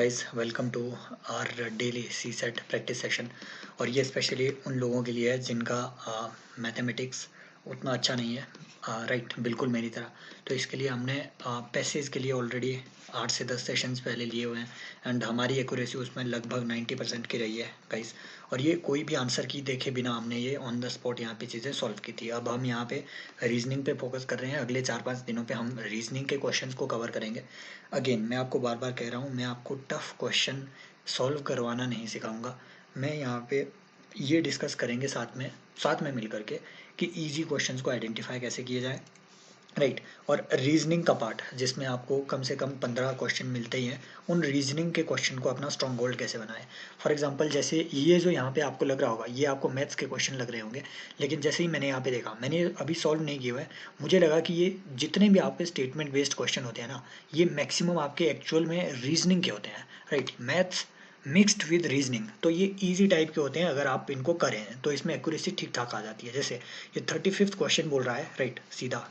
Guys welcome to our daily CSAT practice session. और ये specially उन लोगों के लिए है जिनका मैथमेटिक्स उतना अच्छा नहीं है, राइट, बिल्कुल मेरी तरह। तो इसके लिए हमने पैसेज के लिए ऑलरेडी 8 से 10 सेशंस पहले लिए हुए हैं एंड हमारी एक्यूरेसी उसमें लगभग 90% की रही है गाइस। और ये कोई भी आंसर की देखे बिना हमने ये ऑन द स्पॉट यहाँ पे चीज़ें सॉल्व की थी। अब हम यहाँ पे रीजनिंग पे फोकस कर रहे हैं। अगले 4-5 दिनों पे हम रीजनिंग के क्वेश्चंस को कवर करेंगे। अगेन मैं आपको बार बार कह रहा हूँ, मैं आपको टफ क्वेश्चन सॉल्व करवाना नहीं सिखाऊंगा। मैं यहाँ पे ये डिस्कस करेंगे साथ में मिल करके कि इजी क्वेश्चंस को आइडेंटिफाई कैसे किया जाए, राइट। और रीजनिंग का पार्ट जिसमें आपको कम से कम 15 क्वेश्चन मिलते ही हैं, उन रीजनिंग के क्वेश्चन को अपना स्ट्रॉन्ग होल्ड कैसे बनाएं। फॉर एग्जांपल जैसे ये जो यहाँ पे आपको लग रहा होगा, ये आपको मैथ्स के क्वेश्चन लग रहे होंगे, लेकिन जैसे ही मैंने यहाँ पे देखा, मैंने अभी सॉल्व नहीं किया हुआ है, मुझे लगा कि ये जितने भी आपके स्टेटमेंट बेस्ड क्वेश्चन होते हैं ना, ये मैक्सिमम आपके एक्चुअल में रीजनिंग के होते हैं, right. Maths mixed with reasoning, तो ये इजी टाइप के होते हैं। अगर आप इनको करें तो इसमें एक्यूरेसी ठीक ठाक आ जाती है। जैसे ये 35th क्वेश्चन बोल रहा है, राइट, सीधा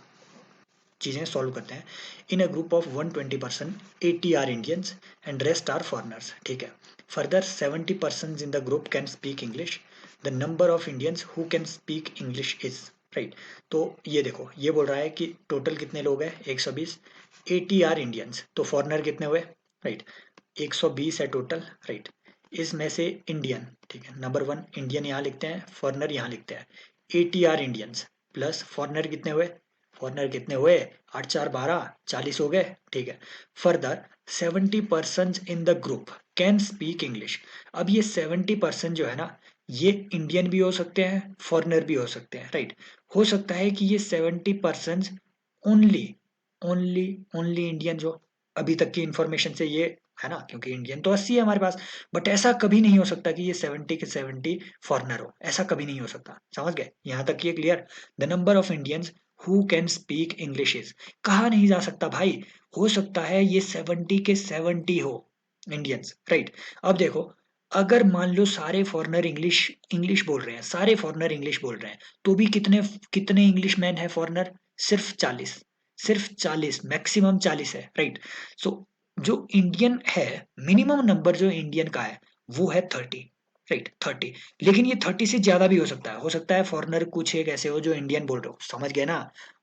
चीज़ें सॉल्व करते हैं। In a group of 120% 80 are Indians and rest are foreigners, ठीक है। Further 70% in the group can speak English. The number of Indians who can speak English is, right. तो ये देखो, ये बोल रहा है कि टोटल कितने लोग हैं, 120। 80 आर इंडियंस, तो फॉरनर कितने हुए, राइट। 120 है टोटल, राइट। इसमें से इंडियन, ठीक है, नंबर वन इंडियन यहाँ लिखते हैं, फॉरनर यहाँ लिखते हैं। 80 आर इंडियंस प्लस फॉरनर कितने हुए, फॉरनर कितने हुए, 8 4 12, 40 हो गए, ठीक है। Further 70% in the group can speak English. अब ये 70% जो है ना, ये इंडियन भी हो सकते हैं, फॉरनर भी हो सकते हैं, राइट। हो सकता है कि ये 70% ओनली ओनली ओनली इंडियन, जो अभी तक की इंफॉर्मेशन से ये है ना, क्योंकि इंडियन तो 80 है हमारे पास। बट ऐसा कभी नहीं हो सकता कि ये 70 के 70 फॉरनर हो, ऐसा कभी नहीं हो सकता। समझ गए यहाँ तक, ये clear. The number of Indians who can speak English is, कहा नहीं जा सकता भाई। हो सकता है ये 70 के 70 हो इंडियंस, राइट। अब देखो, अगर मान लो सारे फॉरेनर इंग्लिश इंग्लिश बोल रहे हैं, सारे फॉरेनर इंग्लिश बोल रहे हैं, तो भी कितने कितने इंग्लिश मैन है फॉरेनर, सिर्फ 40। सिर्फ 40, मैक्सिमम 40 है, राइट। सो जो इंडियन है, मिनिमम नंबर जो इंडियन का है वो है 30, राइट, 30। लेकिन ये 30 से ज्यादा भी हो सकता है फॉरेनर कुछ एक ऐसे हो जो इंडियन बोल रहे हो, समझ गए ना।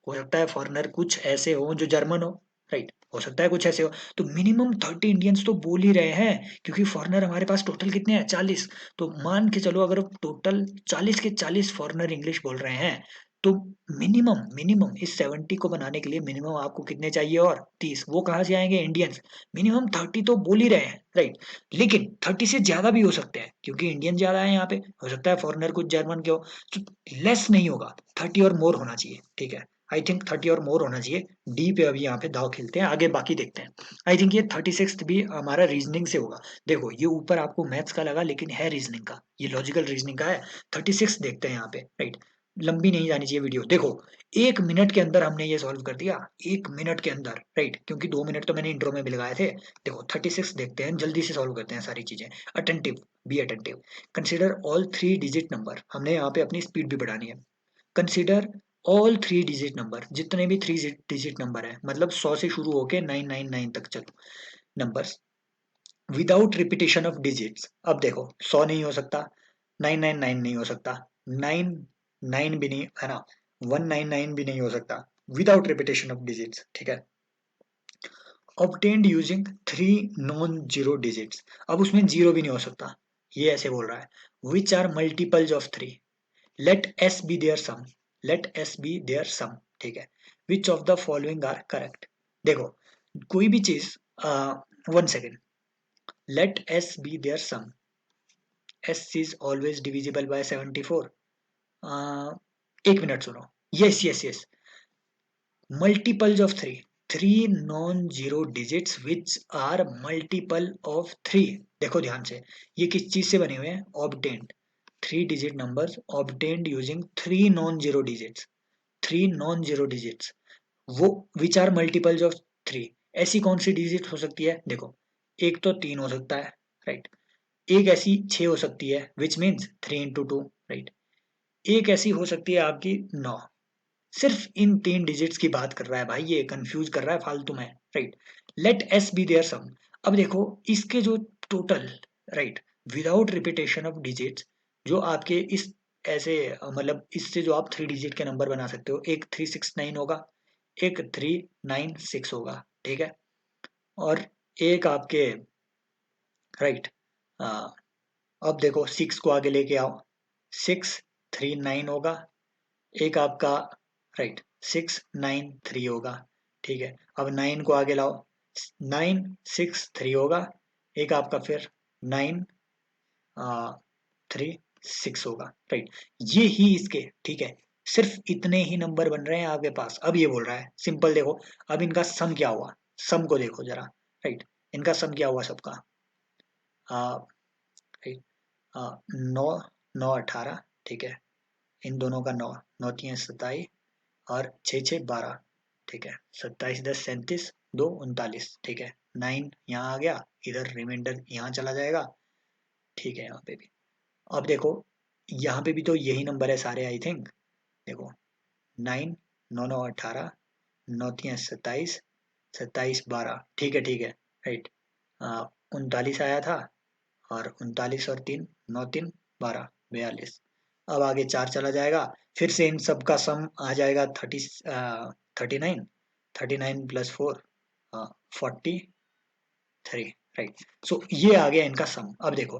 हो सकता है फॉरेनर कुछ ऐसे हो जो जर्मन हो, राइट, हो सकता है कुछ ऐसे हो। तो मिनिमम 30 इंडियंस तो बोल ही रहे हैं, क्योंकि फॉरेनर हमारे पास टोटल कितने हैं, 40। तो मान के चलो, अगर टोटल 40 के 40 फॉरेनर इंग्लिश बोल रहे हैं, तो मिनिमम मिनिमम इस 70 को बनाने के लिए मिनिमम आपको कितने चाहिए, और 30, वो कहाँ से आएंगे, इंडियंस। मिनिमम 30 तो बोल ही रहे हैं, राइट। लेकिन 30 से ज्यादा भी हो सकते हैं, क्योंकि इंडियन ज्यादा है यहाँ पे, हो सकता है फॉरेनर कुछ जर्मन के हो। तो लेस नहीं होगा, 30 और मोर होना चाहिए, ठीक है। आई थिंक 30 और मोर होना चाहिए। डी पे अभी यहाँ पे दाव खेलते हैं, आगे बाकी देखते हैं। आई थिंक ये 36 भी हमारा रीजनिंग से होगा। देखो, ये ऊपर आपको मैथ्स का लगा, लेकिन है रीजनिंग का, ये लॉजिकल रीजनिंग का है। 36 देखते हैं यहाँ पे, राइट। लंबी नहीं जानी चाहिए वीडियो। देखो, 1 मिनट के अंदर हमने ये सॉल्व कर दिया, 1 मिनट के अंदर, राइट, क्योंकि 2 मिनट तो मैंने इंट्रो में भी लगाए थे। देखो 36 देखते हैं, जल्दी से सॉल्व करते हैं सारी चीजें। Attentive, be attentive. Consider all 3 digit number, हमने यहाँ पे अपनी स्पीड भी बढ़ानी है। कंसिडर ऑल 3 डिजिट नंबर, जितने भी 3 डिजिट नंबर है, मतलब 100 से शुरू होके 999 तक चलो numbers, without repetition of digits. अब देखो, 100 नहीं हो सकता, 999 नहीं हो सकता, 99 भी नहीं है ना, 199 भी नहीं हो सकता, विदाउट रिपीटेशन ऑफ डिजिट्स, ठीक है। Obtained using 3 non zero digits, अब उसमें जीरो भी नहीं हो सकता, ये ऐसे बोल रहा है। Which are multiples of 3, let S be their sum, let S be their sum, ठीक है। Which of the following are correct. देखो, कोई भी चीज, 1 second, let S be their sum, S is always divisible by 74। 1 minute सुनो, yes yes yes, multiples of 3, 3 non zero digits which are multiple of 3। देखो ध्यान से, ये किस चीज से बने हुए हैं, obtained, 3 digit numbers obtained using 3 non zero digits, 3 non zero digits, वो विच आर मल्टीपल्स ऑफ 3। ऐसी कौन सी डिजिट हो सकती है, देखो, एक तो 3 हो सकता है, राइट। एक ऐसी 6 हो सकती है, विच मीन्स 3 into 2, राइट। एक ऐसी हो सकती है आपकी 9। सिर्फ इन 3 डिजिट्स की बात कर रहा है भाई, ये कंफ्यूज कर रहा है फालतू में, right. Let S be their sum, अब देखो इसके जो total, right, without repetition of digits, जो आपके इस ऐसे मतलब इससे जो आप 3 डिजिट के नंबर बना सकते हो, एक 369 होगा, एक 396 होगा, ठीक है, और एक आपके, राइट, अब देखो 6 को आगे लेके आओ, 639 होगा, एक आपका, राइट, 693 होगा, ठीक है, अब 9 को आगे लाओ, 963 होगा, एक आपका फिर 936 होगा, राइट, ये ही इसके, ठीक है, सिर्फ इतने ही नंबर बन रहे हैं आपके पास। अब ये बोल रहा है सिंपल, देखो अब इनका सम क्या हुआ, सम को देखो जरा, राइट, इनका सम क्या हुआ सबका, राइट, 9 9 18, ठीक है, इन दोनों का 9 9 3 27 और 6 6 12, ठीक है, 27 10 37 2 39, ठीक है, 9 यहाँ आ गया, इधर रिमाइंडर यहाँ चला जाएगा, ठीक है, यहाँ पे भी। अब देखो यहाँ पे भी तो यही नंबर है सारे, आई थिंक, देखो 9 9 9 18, 9 3 27 27 12, ठीक है, ठीक है, राइट, 39 आया था, और 39 और 3 9 3 12 42, अब आगे 4 चला जाएगा, फिर से इन सब का सम आ जाएगा 39, 39 प्लस 4 43, राइट, सो ये आ गया इनका सम। अब देखो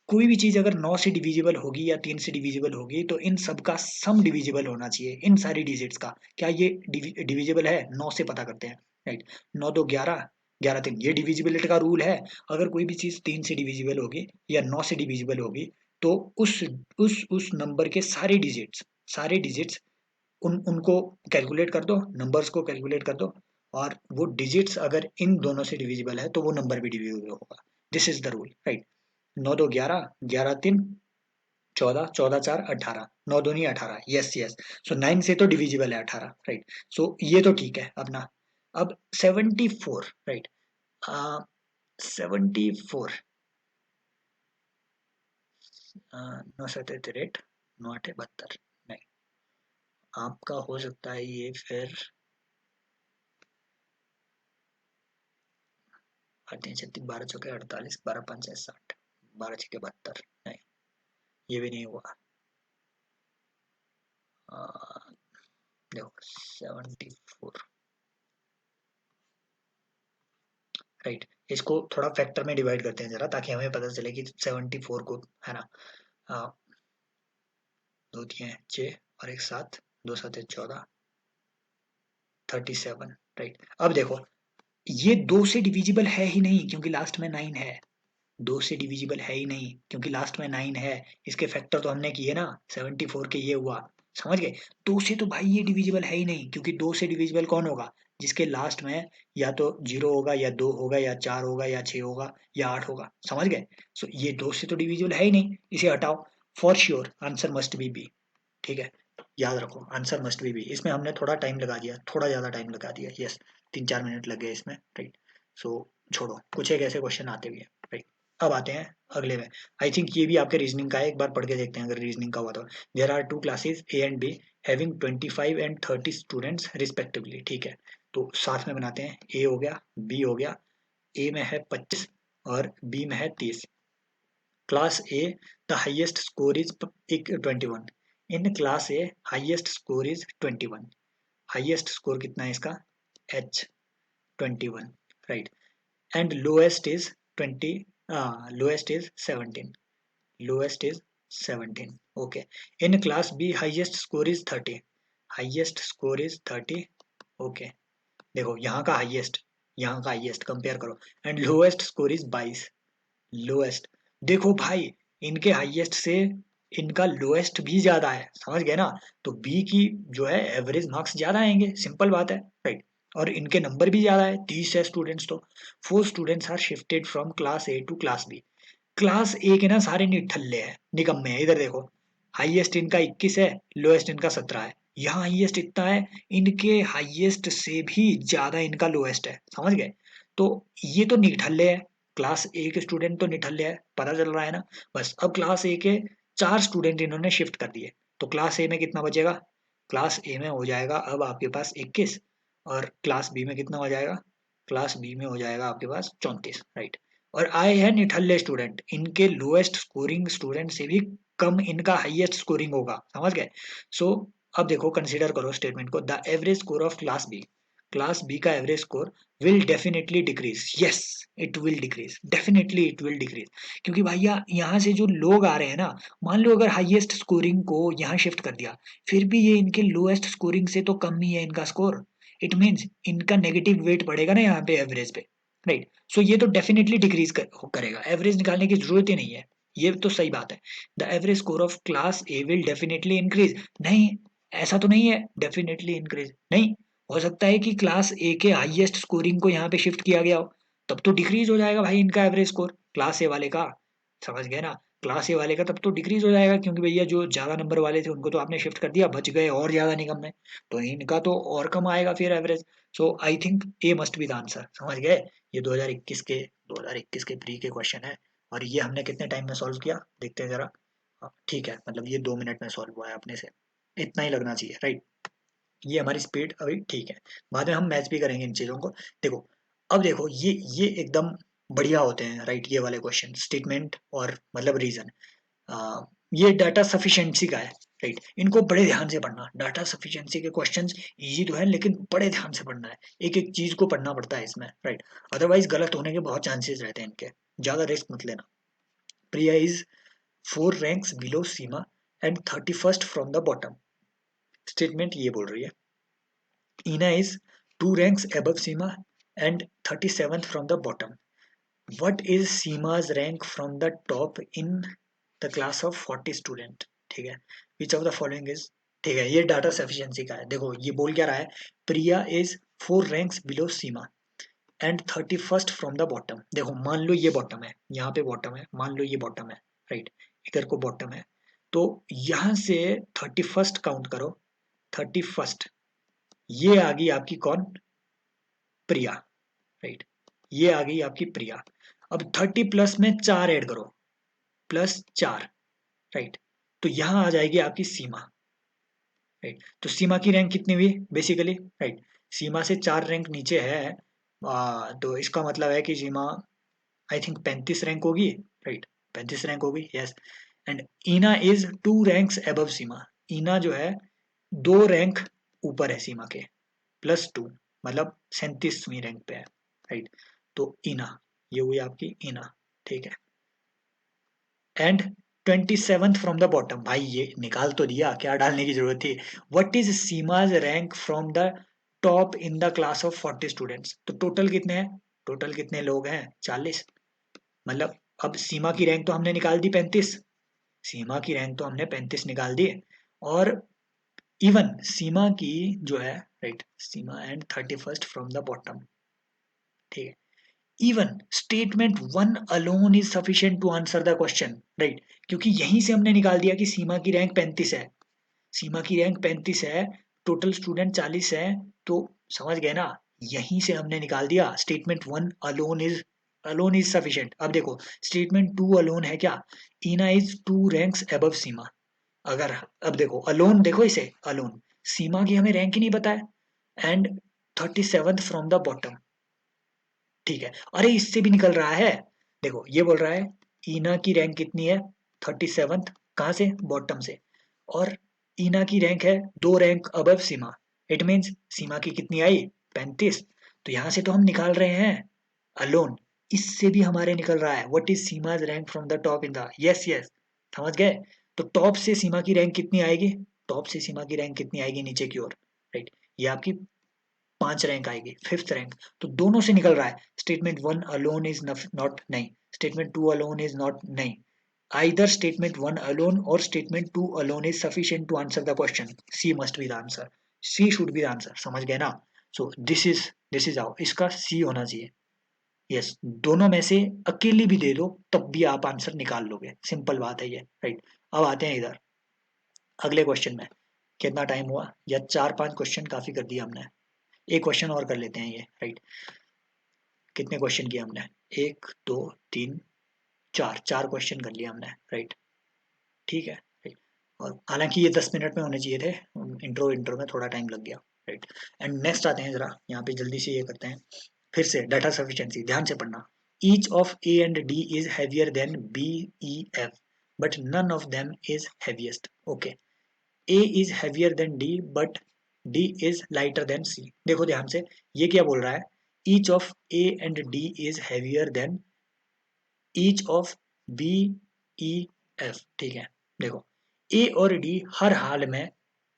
कोई भी चीज अगर 9 से डिविजिबल होगी या 3 से डिविजिबल होगी तो इन सब का सम डिविजिबल होना चाहिए, इन सारी डिजिट्स का। क्या ये डिविजिबल है? 9 से पता करते हैं, राइट, 9 2 11, 11 3, ये डिविजिबिलिटी का रूल है। अगर कोई भी चीज 3 से डिविजिबल होगी या 9 से डिविजिबल होगी तो उस नंबर के सारे डिजिट्स उनको कैलकुलेट कर दो, नंबर्स को कैलकुलेट कर दो, और वो डिजिट्स अगर इन दोनों से डिविजिबल है तो वो नंबर भी डिविजिबल होगा। This is the rule, right. 9 2 11, 11 3 14, 14 4 18, 9 दूनी 18, यस यस। सो 9 से तो डिविजिबल है 18, राइट, सो ये तो ठीक है अपना। अब 74, राइट, 74, 9 7 8 9 8 72, नहीं, आपका हो सकता है ये फिर 8 3 36 12 चौके 48, 12 5 60, 12 6 72, नहीं, ये भी नहीं हुआ। देखो 74, राइट, इसको थोड़ा फैक्टर में डिवाइड करते हैं जरा, ताकि हमें पता चले कि 74 को, है ना, दो दिए 6 और एक 7, 2 7 14, 37, राइट। अब देखो ये 2 से डिविजिबल है ही नहीं क्योंकि लास्ट में 9 है, 2 से डिविजिबल है ही नहीं क्योंकि लास्ट में 9 है। इसके फैक्टर तो हमने किए ना, 74 के ये हुआ, समझ गए। 2 से तो भाई ये डिविजिबल है ही नहीं, क्योंकि 2 से डिविजिबल कौन होगा? जिसके लास्ट में या तो 0 होगा या 2 होगा या 4 होगा या 6 होगा या 8 होगा, समझ गए। सो ये 2 से तो डिविजिबल है ही नहीं, इसे हटाओ, for sure answer must be, ठीक है, याद रखो आंसर मस्ट बी। इसमें हमने थोड़ा टाइम लगा दिया, थोड़ा ज्यादा टाइम लगा दिया, यस, 3 4 मिनट लग गए इसमें, राइट। सो छोड़ो, कुछ एक ऐसे क्वेश्चन आते भी हैं, राइट। अब आते हैं अगले में, आई थिंक ये भी आपके रीजनिंग का है, एक बार पढ़ के देखते हैं अगर रीजनिंग का हुआ तो। There are two classes A and B having 25 and 30 students respectively, ठीक है, तो साथ में बनाते हैं, ए हो गया, बी हो गया, ए में है 25 और बी में है 30। Class A, the highest score is 21. In Class A, highest score is 21. Highest score कितना है इसका? H 21, right. And lowest is 20. Lowest is 17. Lowest is 17. Okay. In Class B, highest score is 30. Highest score is 30. Okay. देखो यहाँ का highest compare करो, and lowest score is 22। Lowest, देखो भाई इनके हाईएस्ट से इनका लोएस्ट भी ज्यादा है, समझ गए ना, तो बी की जो है एवरेज मार्क्स ज्यादा आएंगे, सिंपल बात है, राइट। और इनके नंबर भी ज्यादा है, 30 है स्टूडेंट्स तो। 4 students are shifted from class A to class B. Class A के ना सारे निठल्ले हैं, निकम्मे हैं, इधर देखो, हाईएस्ट इनका 21 है, लोएस्ट इनका 17 है, यहाँ हाईएस्ट इतना है, इनके हाईएस्ट से भी ज्यादा इनका लोएस्ट है, समझ गए। तो ये तो निठल्ले है, क्लास ए के स्टूडेंट तो निठल्ले है, पता चल रहा है ना। बस अब क्लास ए के 4 स्टूडेंट इन्होंने शिफ्ट कर दिए, तो क्लास ए में कितना बचेगा? क्लास ए में हो जाएगा अब आपके पास 21, और क्लास बी में कितना हो जाएगा? क्लास बी में हो जाएगा आपके पास 34, राइट। और आए हैं निठल्ले स्टूडेंट, इनके लोएस्ट स्कोरिंग स्टूडेंट से भी कम इनका हाईएस्ट स्कोरिंग होगा, समझ गए। सो अब देखो कंसीडर करो स्टेटमेंट को, the average score of class B का average score will definitely decrease, yes it will decrease, definitely it will decrease. क्योंकि भैया यहाँ से जो लोग आ रहे हैं ना, मान लो अगर हाईएस्ट स्कोरिंग को यहाँ शिफ्ट कर दिया, फिर भी ये इनके लोएस्ट स्कोरिंग से तो कम ही है इनका स्कोर, इट मीन्स इनका नेगेटिव वेट पड़ेगा ना यहाँ पे एवरेज पे, राइट। सो ये तो डेफिनेटली डिक्रीज करेगा, एवरेज निकालने की जरूरत ही नहीं है, ये तो सही बात है। The average score of class A will definitely increase, नहीं ऐसा तो नहीं है डेफिनेटली इंक्रीज, नहीं, हो सकता है कि क्लास ए के हाईएस्ट स्कोरिंग को यहाँ पे शिफ्ट किया गया हो, तब तो डिक्रीज हो जाएगा भाई इनका एवरेज स्कोर क्लास ए वाले का, समझ गए ना। क्लास ए वाले का तब तो डिक्रीज हो जाएगा, क्योंकि भैया जो ज्यादा नंबर वाले थे उनको तो आपने शिफ्ट कर दिया, बच गए और ज्यादा निकम में, तो इनका तो और कम आएगा फिर average. So I think A must be the answer, समझ गए। ये 2021 के प्री के क्वेश्चन है, और ये हमने कितने टाइम में सॉल्व किया देखते हैं जरा। ठीक है, मतलब ये 2 मिनट में सॉल्व हुआ है अपने से, इतना ही लगना चाहिए, राइट। ये हमारी स्पीड अभी ठीक है, बाद में हम मैच भी करेंगे इन चीज़ों को। देखो, अब देखो ये एकदम बढ़िया होते हैं, राइट, ये वाले क्वेश्चन स्टेटमेंट और मतलब रीजन। ये डाटा सफिशिएंसी का है, राइट। इनको बड़े ध्यान से पढ़ना, डाटा सफिशिएंसी के क्वेश्चंस इजी तो है लेकिन बड़े ध्यान से पढ़ना है, एक एक चीज को पढ़ना पड़ता है इसमें, राइट। अदरवाइज गलत होने के बहुत चांसेस रहते हैं इनके, ज्यादा रिस्क मत लेना। Priya is 4 ranks below Seema and 31st from the bottom, statement ये बोल रही है। Ina is 2 ranks above Seema and 37th from the bottom. What is Seema's rank from the top in the class of 40 student? ठीक है, which of the following is, ठीक है, ये data sufficiency का है। देखो ये बोल क्या रहा है, Priya is 4 ranks below Seema and 31st from the bottom. देखो मान लो ये बॉटम है, यहाँ पे बॉटम है, मान लो ये बॉटम है, राइट, इधर को बॉटम है, तो यहाँ से 31st काउंट करो, 31st, ये आ गई आपकी कौन, प्रिया, राइट, ये आ गई आपकी प्रिया। अब 30 प्लस में 4 ऐड करो, +4, राइट, तो यहां आ जाएगी आपकी सीमा, राइट। तो सीमा की रैंक कितनी हुई बेसिकली, राइट, सीमा से 4 रैंक नीचे है, तो इसका मतलब है कि सीमा आई थिंक 35 रैंक होगी, राइट, 35 रैंक होगी, yes. And Ena is 2 ranks above Seema, Ena जो है 2 रैंक ऊपर है सीमा के, +2, मतलब 37वीं रैंक पे है, राइट। तो ईना, ये हुई आपकी ईना, ठीक है। And 27th from the bottom, भाई ये निकाल तो दिया, क्या डालने की जरूरत थी। What is Seema's rank from the top in the class of 40 students, तो टोटल कितने हैं, टोटल कितने लोग हैं, 40, मतलब अब सीमा की रैंक तो हमने निकाल दी 35, सीमा की रैंक तो हमने 35 निकाल दी, और इवन सीमा की जो है, right, Seema and 31st from the bottom, ठीक है। Even statement 1 alone is sufficient to answer the question, right, क्योंकि यहीं से हमने निकाल दिया कि सीमा की रैंक 35 है, सीमा की रैंक 35 है, टोटल स्टूडेंट 40 है, तो समझ गए ना, यहीं से हमने निकाल दिया स्टेटमेंट 1 अलोन इज सफिशिएंट। अब देखो स्टेटमेंट 2 अलोन है क्या, ईना इज 2 रैंक्स अबव सीमा, अगर, अब देखो अलोन, देखो इसे अलोन, सीमा की हमें रैंक ही नहीं पता है, and 37th from the bottom, ठीक है। अरे इससे भी निकल रहा है, देखो ये बोल रहा है ईना की रैंक कितनी है, 37th, कहाँ से, बॉटम से, और ईना की रैंक है 2 rank above Seema, it means Seema की कितनी आई, 35, तो यहां से तो हम निकाल रहे हैं अलोन, इससे भी हमारे निकल रहा है what is Seema's rank from the top in the, yes yes, समझ गए। तो टॉप से सीमा की रैंक कितनी आएगी, टॉप से सीमा की रैंक कितनी आएगी नीचे की ओर, राइट, ये आपकी 5 रैंक आएगी, 5th रैंक, तो दोनों से निकल रहा है, स्टेटमेंट 1 अलोन इज नॉट, नहीं, स्टेटमेंट 2 अलोन इज नॉट, नहीं, either statement 1 alone or statement 2 alone is sufficient to answer the question, c must be the answer, c should be the answer, समझ गए ना। so this is how इसका c होना चाहिए, yes, दोनों में से अकेली भी दे दो तब भी आप आंसर निकाल लोगे, सिंपल बात है ये, राइट। अब आते हैं इधर अगले क्वेश्चन में, कितना टाइम हुआ, या 4-5 क्वेश्चन काफी कर दिया हमने, एक क्वेश्चन और कर लेते हैं ये, राइट। कितने क्वेश्चन किए हमने, 1 2 3 4, 4 क्वेश्चन कर लिया हमने, राइट, ठीक है, राइट। और हालांकि ये 10 मिनट में होने चाहिए थे, इंट्रो इंट्रो में थोड़ा टाइम लग गया, राइट। एंड नेक्स्ट आते हैं जरा यहाँ पे जल्दी से ये करते हैं, फिर से डाटा सफिशिएंसी ध्यान से पढ़ना। Each of A and D is heavier than B E F but none of them is heaviest. Okay, A is heavier than D but D is lighter than C. देखो ध्यान से, ये क्या बोल रहा है, each of A and D is heavier than each of B E F. ठीक है, देखो ए और डी हर हाल में,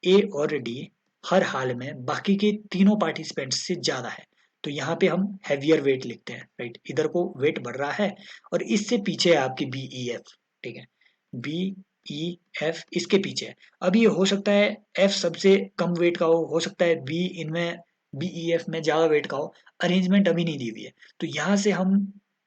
ए और डी हर हाल में बाकी के तीनों पार्टिसिपेंट्स से ज्यादा है। तो यहाँ पे हम हैवियर वेट लिखते हैं, राइट, इधर को वेट बढ़ रहा है और इससे पीछे है आपकी बी ई एफ। ठीक है, बी ई एफ इसके पीछे है। अब ये हो सकता है एफ सबसे कम वेट का हो सकता है बी इनमें बी ई एफ में ज्यादा वेट का हो। अरेंजमेंट अभी नहीं दी हुई है, तो यहाँ से हम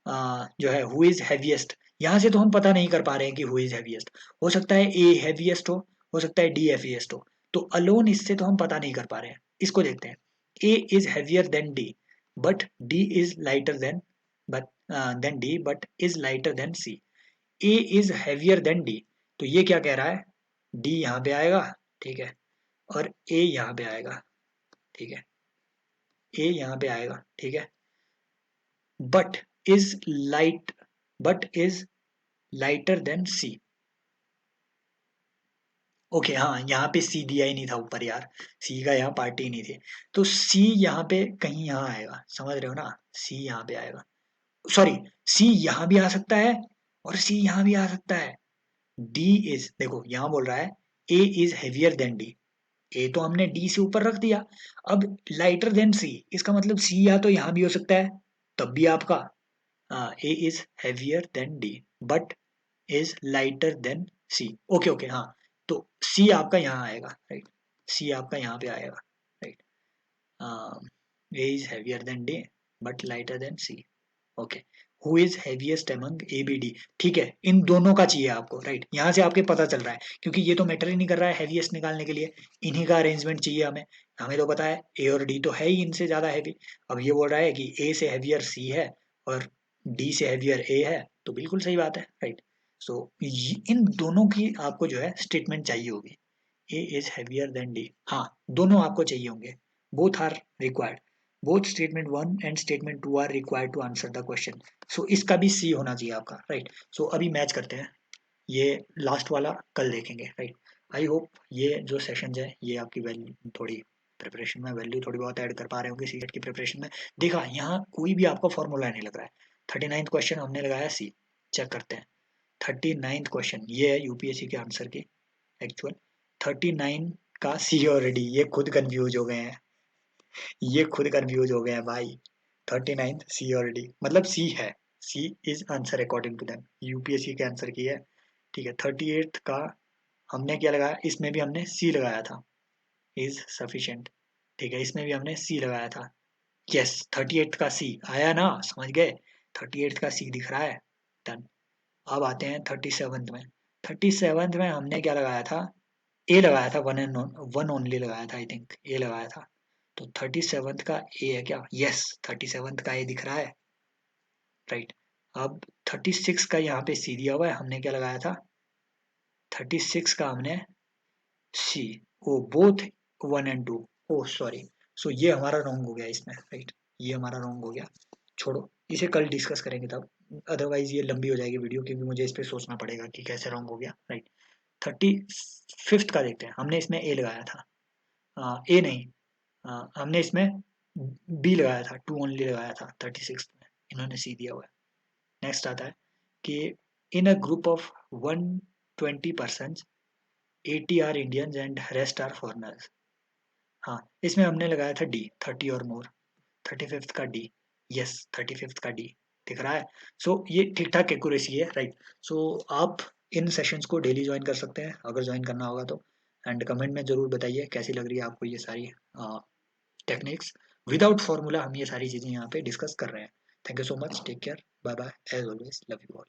जो है हु इज हैवीएस्ट, यहाँ से तो हम पता नहीं कर पा रहे हैं कि हु इज हैवीएस्ट। हो सकता है ए हैवीएस्ट हो सकता है डी हैवीएस्ट हो, तो अलोन इससे तो हम पता नहीं कर पा रहे हैं। इसको देखते हैं, A is heavier than D but D is lighter than but than D but is lighter than C. A is heavier than D, तो ये क्या कह रहा है, डी यहाँ पे आएगा, ठीक है, और ए यहाँ पे आएगा, ठीक है, ए यहाँ पे आएगा, ठीक है, but is light but is lighter than C. Okay हाँ, यहाँ पे सी दिया ही नहीं था ऊपर यार, सी का यहाँ पार्टी ही नहीं थी, तो सी यहाँ पे कहीं यहाँ आएगा, समझ रहे हो ना, सी यहाँ पे आएगा, सॉरी, सी यहाँ भी आ सकता है और सी यहाँ भी आ सकता है। डी इज, देखो यहाँ बोल रहा है ए इज हेवियर देन डी, ए तो हमने डी से ऊपर रख दिया, अब लाइटर देन सी, इसका मतलब सी या तो यहाँ भी हो सकता है, तब भी आपका A is heavier than D but is lighter than C. Okay okay हाँ, तो सी आपका यहाँ आएगा, राइट, सी आपका यहाँ पे आएगा, right, A is heavier than D but lighter than C. Okay, who is heaviest among A B D, ठीक है, इन दोनों का चाहिए आपको, राइट, यहाँ से आपके पता चल रहा है क्योंकि ये तो मैटर ही नहीं कर रहा है हैवीएस्ट निकालने के लिए, इन्हीं का अरेंजमेंट चाहिए हमें। हमें तो पता है ए और डी तो है ही इनसे ज्यादा हैवी। अब ये बोल रहा है कि ए से हैवियर सी है और डी से हैवियर ए है, तो बिल्कुल सही बात है, राइट। सो इन दोनों की आपको जो है स्टेटमेंट चाहिए होगी, A is heavier than D, हाँ दोनों आपको चाहिए होंगे, both are required, both statement 1 and statement 2 are required to answer the question। so इसका भी सी होना चाहिए आपका, राइट। सो अभी मैच करते हैं, ये लास्ट वाला कल देखेंगे, राइट। आई होप ये जो सेशन है ये आपकी वैल्यू थोड़ी प्रिपरेशन में वैल्यू थोड़ी बहुत ऐड कर पा रहे होंगे सीटेट की प्रिपरेशन में। देखा यहाँ कोई भी आपका फॉर्मूला नहीं लग रहा है। 39th क्वेश्चन हमने लगाया सी, चेक करते हैं 39th क्वेश्चन, ये है यूपीएससी के आंसर की एक्चुअल 39 का सी ऑलरेडी, ये खुद कंफ्यूज हो गए हैं, ये खुद कंफ्यूज हो गए हैं भाई। 39th सी और डी, मतलब सी है, C is answer according to them, UPSC के आंसर की है, ठीक है। 38th का हमने क्या लगाया, इसमें भी हमने सी लगाया था, इज सफिशिएंट, ठीक है, इसमें भी हमने सी लगाया था, यस 38th का सी आया ना, समझ गए, 38th का सी दिख रहा है, डन। अब आते हैं 37th में, 37th में हमने क्या लगाया था, ए लगाया था, वन एंड वन ओनली लगाया था, आई थिंक ए लगाया था, तो 37th का ए है क्या, यस 37th का ए दिख रहा है, राइट। अब 36 का यहाँ पे सी दिया हुआ है, हमने क्या लगाया था, 36 का हमने सी, ओ बोथ 1 एंड 2, ओ सॉरी, सो ये हमारा रॉन्ग हो गया इसमें, राइट, ये हमारा रॉन्ग हो गया, छोड़ो इसे कल डिस्कस करेंगे तब, अदरवाइज ये लंबी हो जाएगी वीडियो क्योंकि मुझे इस पे सोचना पड़ेगा कि कैसे रॉन्ग हो गया, राइट। 35th का देखते हैं, हमने इसमें ए लगाया था, ए नहीं, हमने इसमें बी लगाया था, टू ओनली लगाया था 36 में, इन्होंने सी दिया हुआ है। नेक्स्ट आता है कि in a group of 120 80 are Indians and rest are foreigners. हाँ, इसमें हमने लगाया था डी 30 और मोर, 35th का डी, यस 35th का डी दिख रहा है। सो ये ठीक ठाक एक्यूरेसी है, राइट। सो आप इन सेशंस को डेली ज्वाइन कर सकते हैं अगर ज्वाइन करना होगा तो, एंड कमेंट में जरूर बताइए कैसी लग रही है आपको ये सारी टेक्निक्स, विदाउट फॉर्मूला हम ये सारी चीजें यहाँ पे डिस्कस कर रहे हैं। Thank you so much, take care, bye bye, as always love you all.